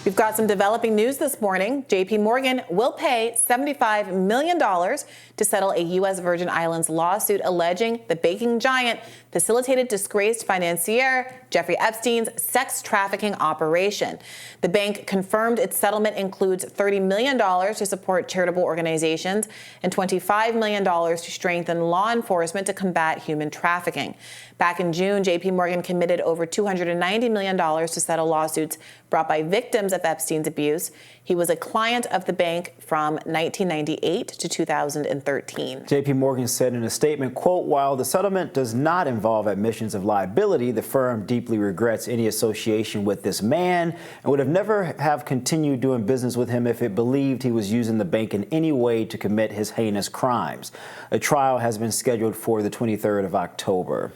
We've got some developing news this morning. JPMorgan will pay $75 million to settle a U.S. Virgin Islands lawsuit alleging the banking giant facilitated disgraced financier Jeffrey Epstein's sex trafficking operation. The bank confirmed its settlement includes $30 million to support charitable organizations and $25 million to strengthen law enforcement to combat human trafficking. Back in June, JPMorgan committed over $290 million to settle lawsuits brought by victims of Epstein's abuse. He was a client of the bank from 1998 to 2013. JPMorgan said in a statement, quote, "While the settlement does not involve admissions of liability, the firm deeply regrets any association with this man and would have never have continued doing business with him if it believed he was using the bank in any way to commit his heinous crimes." A trial has been scheduled for the 23rd of October.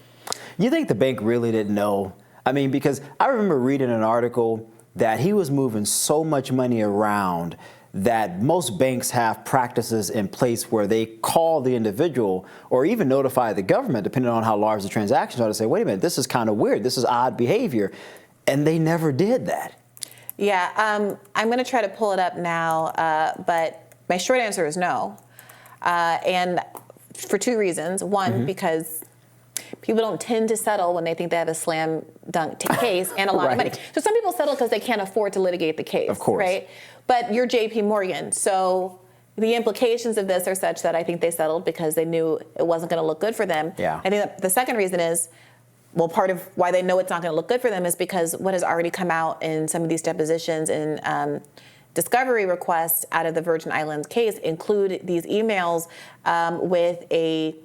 You think the bank really didn't know? I mean, because I remember reading an article that he was moving so much money around that most banks have practices in place where they call the individual or even notify the government, depending on how large the transactions are, to say, wait a minute, this is kind of weird. This is odd behavior. And they never did that. Yeah, I'm going to try to pull it up now, but my short answer is no. And for two reasons. One, because people don't tend to settle when they think they have a slam dunk case and a lot of money. So some people settle because they can't afford to litigate the case. Of course. Right? But you're JPMorgan, so the implications of this are such that I think they settled because they knew it wasn't going to look good for them. Yeah. I think that the second reason is, well, part of why they know it's not going to look good for them is because what has already come out in some of these depositions and discovery requests out of the Virgin Islands case include these emails with a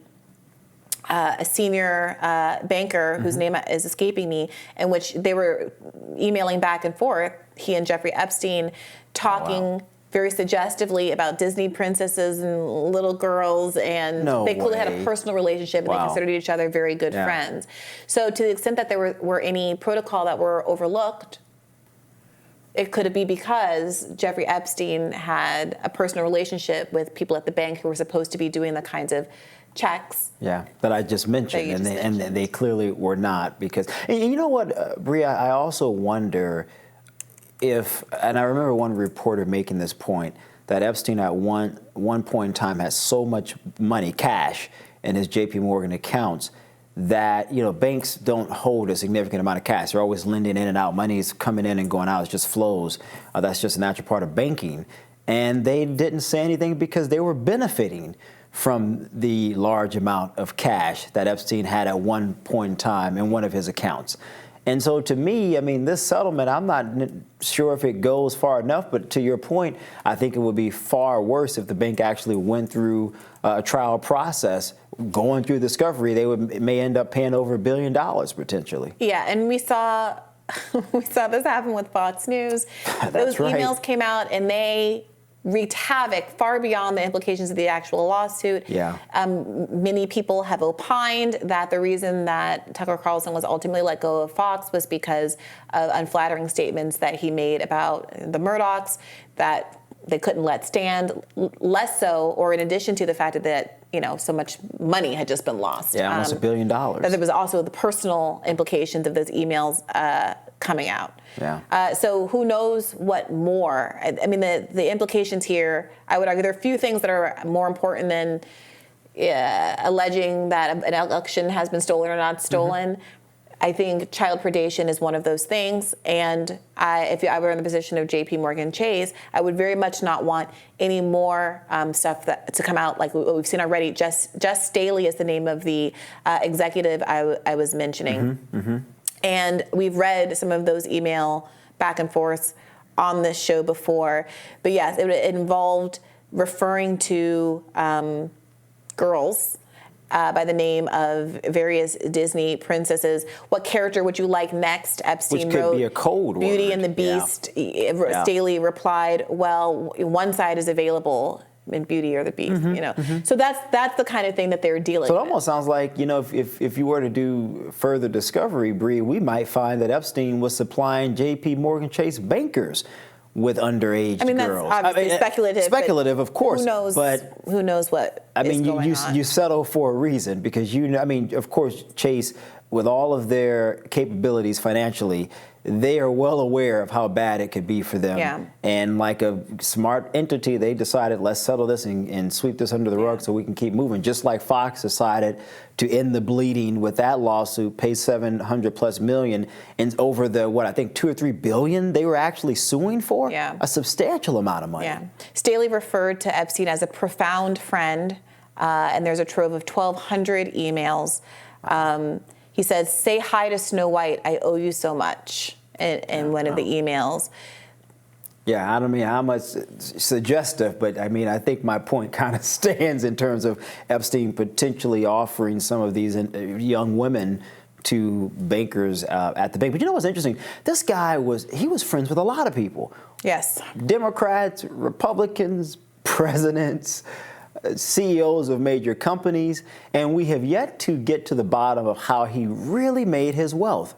senior banker whose name is escaping me, in which they were emailing back and forth, he and Jeffrey Epstein, talking very suggestively about Disney princesses and little girls, and they clearly had a personal relationship, and they considered each other very good friends. So to the extent that there were any protocol that were overlooked, it could be because Jeffrey Epstein had a personal relationship with people at the bank who were supposed to be doing the kinds of checks. Yeah, that I just mentioned, and they clearly were not. Because, and you know what, Bria, I also wonder if, and I remember one reporter making this point, that Epstein at one point in time had so much money, cash, in his JPMorgan accounts that, you know, banks don't hold a significant amount of cash. They're always lending in and out. Money is coming in and going out. It just flows. That's just a natural part of banking. And they didn't say anything because they were benefiting from the large amount of cash that Epstein had at one point in time in one of his accounts. And so to me, I mean, this settlement, I'm not sure if it goes far enough, but to your point, I think it would be far worse if the bank actually went through a trial process, going through discovery. They may end up paying over $1 billion potentially. Yeah, and we saw this happen with Fox News. Those emails came out and they wreaked havoc far beyond the implications of the actual lawsuit. Yeah. Many people have opined that the reason that Tucker Carlson was ultimately let go of Fox was because of unflattering statements that he made about the Murdochs that they couldn't let stand, less so, or in addition to the fact that, you know, so much money had just been lost. Yeah, almost $1 billion. But there was also the personal implications of those emails coming out. Yeah. So who knows what more? I mean, the implications here, I would argue there are a few things that are more important than alleging that an election has been stolen or not stolen. I think child predation is one of those things, and if I were in the position of JPMorgan Chase, I would very much not want any more stuff to come out like what we've seen already. Just Staley is the name of the executive I was mentioning. And we've read some of those email back and forth on this show before. But yes, it involved referring to girls by the name of various Disney princesses. What character would you like next? Epstein Which could wrote be a code word. Beauty and the Beast. Yeah. Staley replied, well, one side is available in Beauty or the Beast, you know. So that's the kind of thing that they're dealing with. So it almost sounds like, you know, if you were to do further discovery, Bree, we might find that Epstein was supplying JPMorgan Chase bankers with underage girls. That's obviously speculative. Speculative, of course. Who knows? But who knows what? I mean, you settle for a reason because of course, Chase with all of their capabilities financially, they are well aware of how bad it could be for them. Yeah. And like a smart entity, they decided, let's settle this and sweep this under the rug so we can keep moving. Just like Fox decided to end the bleeding with that lawsuit, pay $700+ million, and over the, I think 2 or 3 billion they were actually suing for? Yeah. A substantial amount of money. Yeah. Staley referred to Epstein as a profound friend, and there's a trove of 1,200 emails. He says, "Say hi to Snow White. I owe you so much," in one of the emails. Yeah, I don't mean how much suggestive, but I mean, I think my point kind of stands in terms of Epstein potentially offering some of these young women to bankers at the bank. But you know what's interesting? This guy was friends with a lot of people. Yes. Democrats, Republicans, presidents, CEOs of major companies, and we have yet to get to the bottom of how he really made his wealth.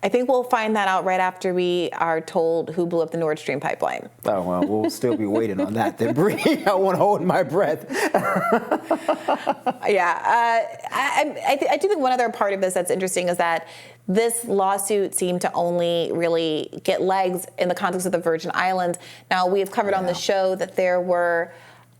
I think we'll find that out right after we are told who blew up the Nord Stream pipeline. Oh, well, we'll still be waiting on that then, Bree. I won't hold my breath. Yeah. I do think one other part of this that's interesting is that this lawsuit seemed to only really get legs in the context of the Virgin Islands. Now, we have covered on the show that there were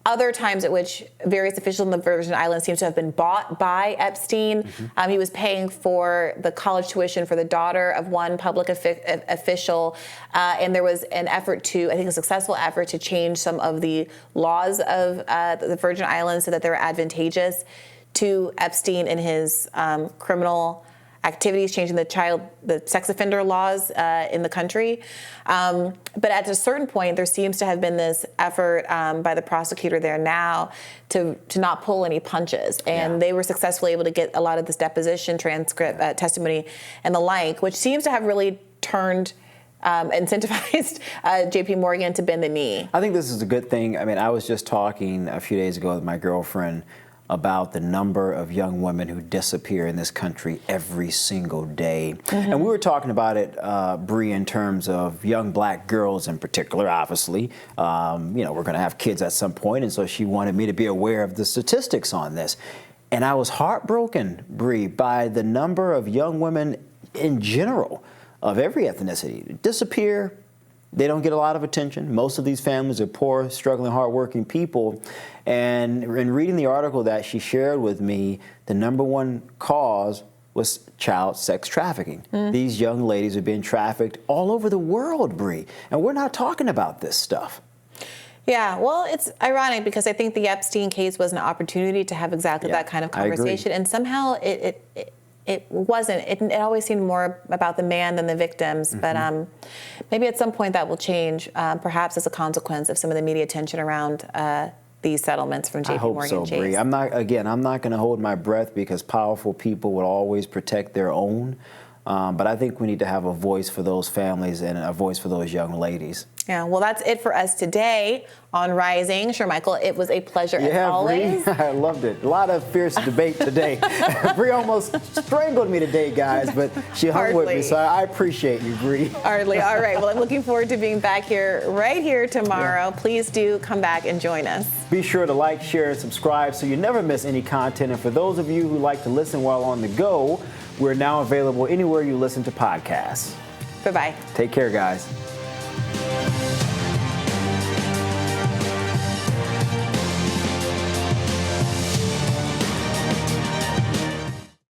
other times at which various officials in the Virgin Islands seem to have been bought by Epstein. Mm-hmm. He was paying for the college tuition for the daughter of one public official. And there was an effort to, I think a successful effort to change some of the laws of the Virgin Islands so that they were advantageous to Epstein in his criminal activities, changing the sex offender laws in the country. But at a certain point, there seems to have been this effort by the prosecutor there now to not pull any punches. And they were successfully able to get a lot of this deposition transcript, testimony, and the like, which seems to have really turned incentivized JPMorgan to bend the knee. I think this is a good thing. I mean, I was just talking a few days ago with my girlfriend about the number of young women who disappear in this country every single day. Mm-hmm. And we were talking about it, Bree, in terms of young black girls in particular, obviously. We're going to have kids at some point, and so she wanted me to be aware of the statistics on this. And I was heartbroken, Bree, by the number of young women in general of every ethnicity disappear. They don't get a lot of attention. Most of these families are poor, struggling, hardworking people. And in reading the article that she shared with me, the number one cause was child sex trafficking. Mm. These young ladies are being trafficked all over the world, Bree. And we're not talking about this stuff. Yeah, well, it's ironic because I think the Epstein case was an opportunity to have exactly that kind of conversation. And somehow it wasn't. It always seemed more about the man than the victims. Mm-hmm. But maybe at some point that will change, perhaps as a consequence of some of the media attention around these settlements from JPMorgan Chase. I hope so, Bree. I'm not going to hold my breath because powerful people will always protect their own. But I think we need to have a voice for those families and a voice for those young ladies. Yeah, well, that's it for us today on Rising. Shermichael, it was a pleasure as always. Bree, I loved it. A lot of fierce debate today. Bree almost strangled me today, guys, but she hung with me, so I appreciate you, Bree. Hardly. All right, well, I'm looking forward to being back here right here tomorrow. Yeah. Please do come back and join us. Be sure to like, share, and subscribe so you never miss any content. And for those of you who like to listen while on the go, we're now available anywhere you listen to podcasts. Bye-bye. Take care, guys.